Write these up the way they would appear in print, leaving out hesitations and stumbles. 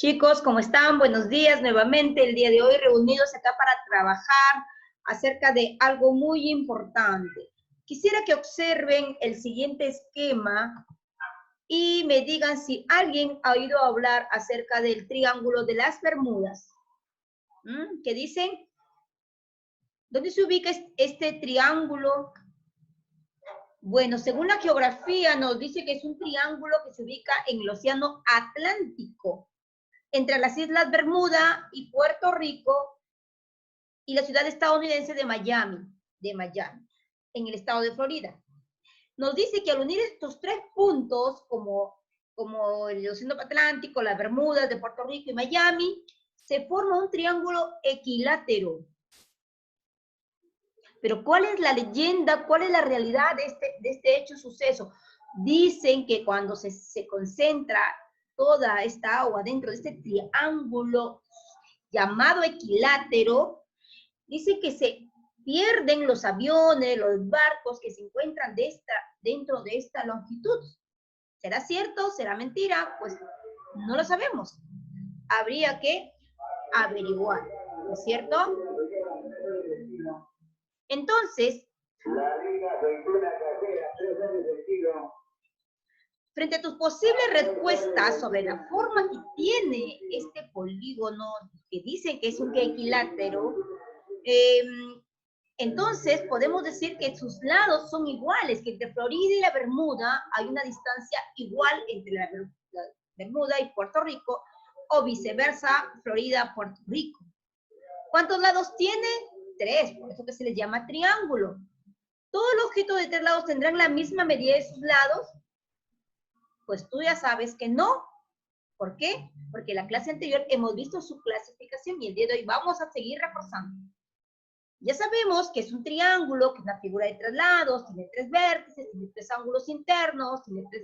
Chicos, ¿cómo están? Buenos días nuevamente. El día de hoy reunidos acá para trabajar acerca de algo muy importante. Quisiera que observen el siguiente esquema y me digan si alguien ha oído hablar acerca del triángulo de las Bermudas. ¿Qué dicen? ¿Dónde se ubica este triángulo? Bueno, según la geografía nos dice que es un triángulo que se ubica en el Océano Atlántico, entre las Islas Bermuda y Puerto Rico y la ciudad estadounidense de Miami, en el estado de Florida. Nos dice que al unir estos tres puntos, como el Océano Atlántico, las Bermudas de Puerto Rico y Miami, se forma un triángulo equilátero. Pero ¿cuál es la leyenda? ¿Cuál es la realidad de este hecho suceso? Dicen que cuando se concentra toda esta agua dentro de este triángulo llamado equilátero, dicen que se pierden los aviones, los barcos que se encuentran dentro de esta longitud. ¿Será cierto? ¿Será mentira? Pues no lo sabemos. Habría que averiguar, ¿no es cierto? Entonces, frente a tus posibles respuestas sobre la forma que tiene este polígono, que dicen que es un equilátero, entonces podemos decir que sus lados son iguales, que entre Florida y la Bermuda hay una distancia igual entre la Bermuda y Puerto Rico, o viceversa, Florida, Puerto Rico. ¿Cuántos lados tiene? 3, por eso que se les llama triángulo. ¿Todos los objetos de 3 lados tendrán la misma medida de sus lados? Pues tú ya sabes que no. ¿Por qué? Porque en la clase anterior hemos visto su clasificación y el día de hoy vamos a seguir reforzando. Ya sabemos que es un triángulo, que es una figura de 3 lados, tiene 3 vértices, tiene 3 ángulos internos, tiene 3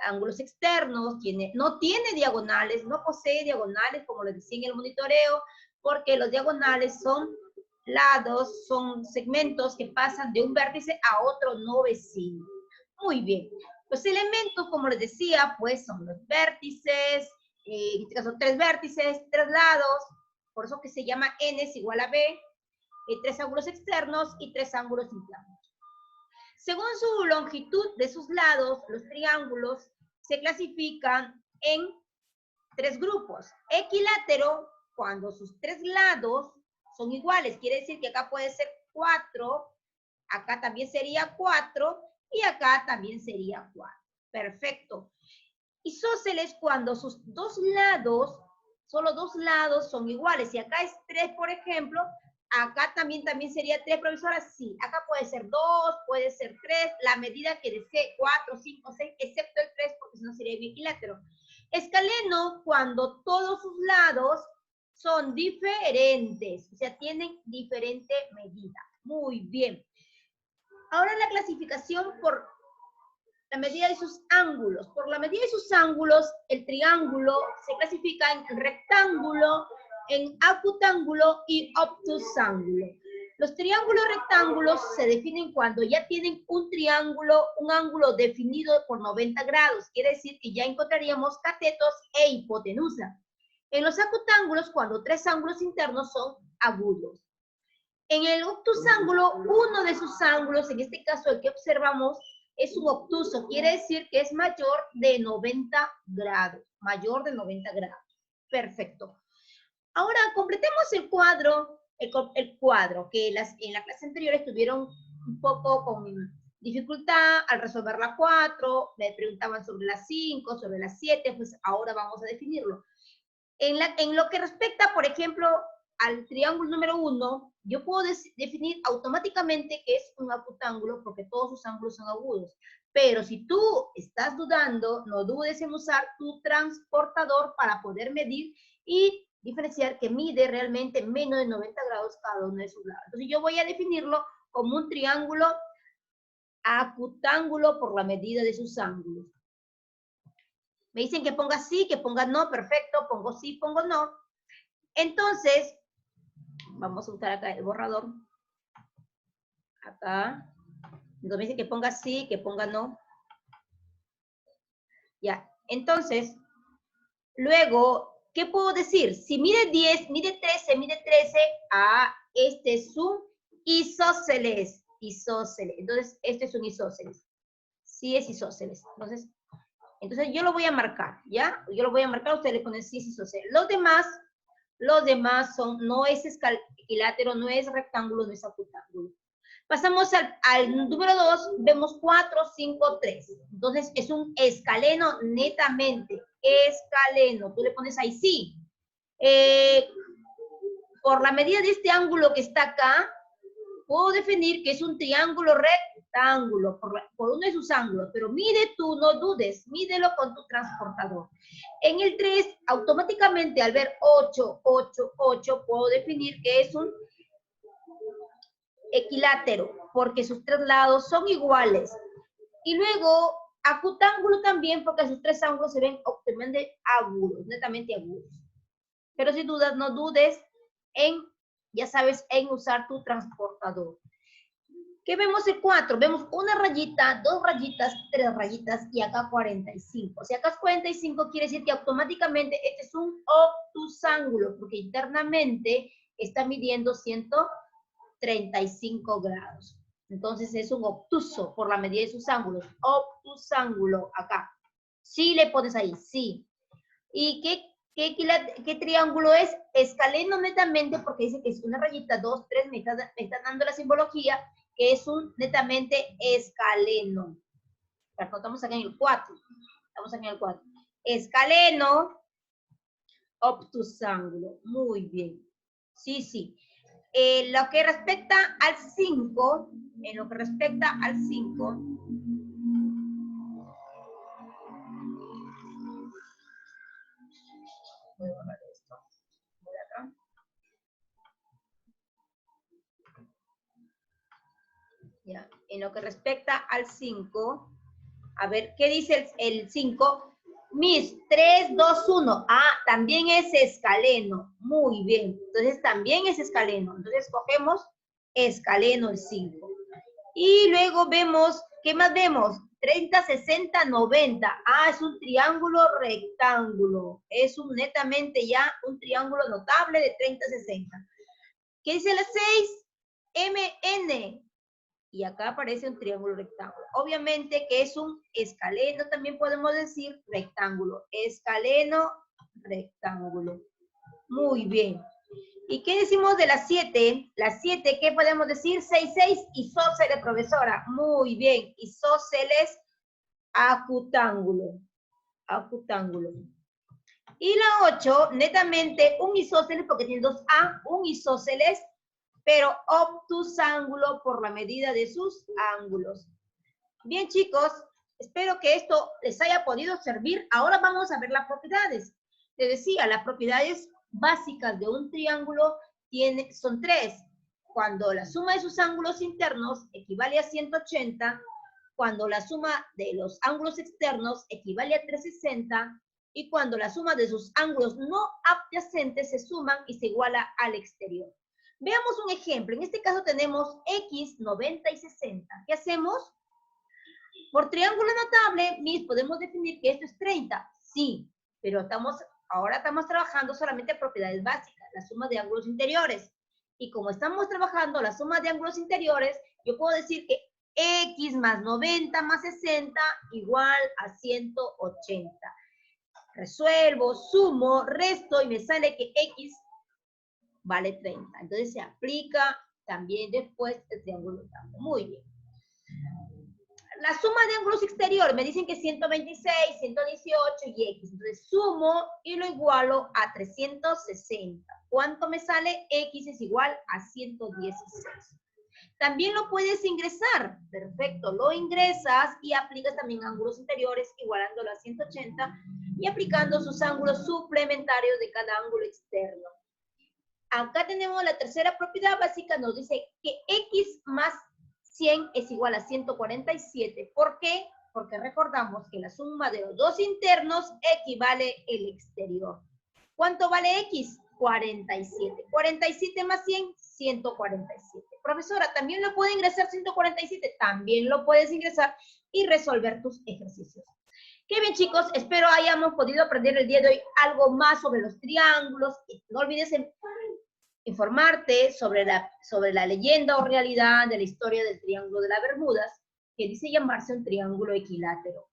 ángulos externos, no tiene diagonales, no posee diagonales como les decía en el monitoreo, porque los diagonales son lados, son segmentos que pasan de un vértice a otro no vecino. Muy bien. Los elementos, como les decía, pues son los vértices, en este caso 3 vértices, 3 lados, por eso que se llama n es igual a b, 3 ángulos externos y 3 ángulos internos. Según su longitud de sus lados, los triángulos se clasifican en 3 grupos. Equilátero, cuando sus 3 lados son iguales, quiere decir que acá puede ser 4, acá también sería 4 y acá también sería 4. Perfecto. Isósceles, cuando sus 2 lados, solo 2 lados son iguales. Si acá es 3, por ejemplo, acá también sería 3, profesora. Sí, acá puede ser 2, puede ser 3, la medida que desee, 4, 5, 6, excepto el 3, porque si no sería equilátero. Escaleno, cuando todos sus lados son diferentes, o sea, tienen diferente medida. Muy bien. Ahora la clasificación por la medida de sus ángulos. Por la medida de sus ángulos, el triángulo se clasifica en rectángulo, en acutángulo y obtusángulo. Los triángulos rectángulos se definen cuando ya tienen un triángulo, un ángulo definido por 90 grados. Quiere decir que ya encontraríamos catetos e hipotenusa. En los acutángulos, cuando 3 ángulos internos son agudos. En el obtusángulo, uno de sus ángulos, en este caso el que observamos, es un obtuso, quiere decir que es mayor de 90 grados, mayor de 90 grados. Perfecto. Ahora, completemos el cuadro, que en la clase anterior estuvieron un poco con dificultad al resolver la 4, me preguntaban sobre la 5, sobre la 7, pues ahora vamos a definirlo. En lo que respecta, por ejemplo, al triángulo número 1, yo puedo definir automáticamente que es un acutángulo porque todos sus ángulos son agudos. Pero si tú estás dudando, no dudes en usar tu transportador para poder medir y diferenciar que mide realmente menos de 90 grados cada uno de sus lados. Entonces yo voy a definirlo como un triángulo acutángulo por la medida de sus ángulos. Me dicen que ponga sí, que ponga no, perfecto, pongo sí, pongo no. Entonces, vamos a usar acá el borrador. Acá. Entonces me dice que ponga sí, que ponga no. Ya. Entonces, luego, ¿Qué puedo decir? Si mide 10, mide 13, este es un isósceles. Isósceles. Entonces, este es un isósceles. Sí es isósceles. Entonces yo lo voy a marcar, ¿ya? Yo lo voy a marcar, ustedes le ponen sí es isósceles. Los demás son, no es equilátero, no es rectángulo, no es acutángulo. Pasamos al número 2, vemos 4, 5, 3. Entonces es un escaleno netamente, escaleno. Tú le pones ahí sí. Por la medida de este ángulo que está acá, puedo definir que es un triángulo rectángulo por uno de sus ángulos, pero mide tú, no dudes, mídelo con tu transportador. En el 3, automáticamente al ver 8, 8, 8, puedo definir que es un equilátero, porque sus tres lados son iguales. Y luego, acutángulo también, porque sus tres ángulos se ven óptimamente agudos, netamente agudos. Pero si dudas, no dudes en, ya sabes, en usar tu transportador. ¿Qué vemos el 4? Vemos una rayita, dos rayitas, tres rayitas y acá 45. Si acá es 45, quiere decir que automáticamente este es un obtusángulo, porque internamente está midiendo 135 grados. Entonces es un obtuso por la medida de sus ángulos. Obtusángulo acá. Sí le pones ahí, sí. ¿Y qué triángulo es? Escaleno netamente, porque dice que es una rayita, 2, 3, me está dando la simbología, que es un netamente escaleno. Estamos aquí en el 4. Estamos aquí en el 4. Escaleno, obtusángulo. Muy bien. Sí, sí. Lo que respecta al 5, en lo que respecta al 5, voy a borrar esto. Voy acá. Ya. En lo que respecta al 5, a ver, ¿qué dice el 5? Mis 3, 2, 1. Ah, también es escaleno. Muy bien. Entonces también es escaleno. Entonces cogemos escaleno el 5. Y luego vemos, ¿qué más vemos? 30, 60, 90. Ah, es un triángulo rectángulo. Es un netamente ya un triángulo notable de 30, 60. ¿Qué dice la 6? MN. Y acá aparece un triángulo rectángulo. Obviamente que es un escaleno, también podemos decir rectángulo. Escaleno, rectángulo. Muy bien. ¿Y qué decimos de las 7? Las 7, ¿qué podemos decir? 6, 6, isósceles, profesora. Muy bien, isósceles, acutángulo. Acutángulo. Y la 8, netamente un isósceles, porque tiene 2A, un isósceles, pero obtusángulo por la medida de sus ángulos. Bien, chicos, espero que esto les haya podido servir. Ahora vamos a ver las propiedades. Les decía, las propiedades básicas de un triángulo son 3. Cuando la suma de sus ángulos internos equivale a 180, cuando la suma de los ángulos externos equivale a 360, y cuando la suma de sus ángulos no adyacentes se suman y se iguala al exterior. Veamos un ejemplo. En este caso tenemos X, 90 y 60. ¿Qué hacemos? Por triángulo notable, podemos definir que esto es 30. Sí, pero ahora estamos trabajando solamente propiedades básicas, la suma de ángulos interiores. Y como estamos trabajando la suma de ángulos interiores, yo puedo decir que X más 90 más 60 igual a 180. Resuelvo, sumo, resto y me sale que X vale 30. Entonces se aplica también después el triángulo notable. Muy bien. La suma de ángulos exteriores, me dicen que 126, 118 y X. Entonces sumo y lo igualo a 360. ¿Cuánto me sale? X es igual a 116. También lo puedes ingresar. Perfecto, lo ingresas y aplicas también ángulos interiores igualándolo a 180 y aplicando sus ángulos suplementarios de cada ángulo externo. Acá tenemos la tercera propiedad básica, nos dice que X más 100 es igual a 147. ¿Por qué? Porque recordamos que la suma de los dos internos equivale el exterior. ¿Cuánto vale X? 47. 47 más 100, 147. Profesora, ¿también lo puede ingresar 147? También lo puedes ingresar y resolver tus ejercicios. Qué bien, chicos, espero hayamos podido aprender el día de hoy algo más sobre los triángulos. No olvides informarte sobre la leyenda o realidad de la historia del Triángulo de las Bermudas, que dice llamarse un triángulo equilátero.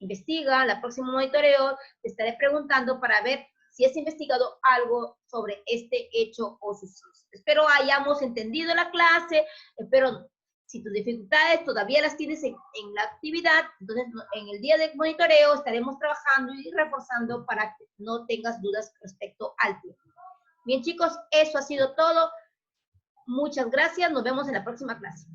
Investiga, la próxima monitoreo te estaré preguntando para ver si has investigado algo sobre este hecho o suceso. Espero hayamos entendido la clase, espero, si tus dificultades todavía las tienes en la actividad, entonces en el día de monitoreo estaremos trabajando y reforzando para que no tengas dudas respecto al tiempo. Bien, chicos, eso ha sido todo. Muchas gracias, nos vemos en la próxima clase.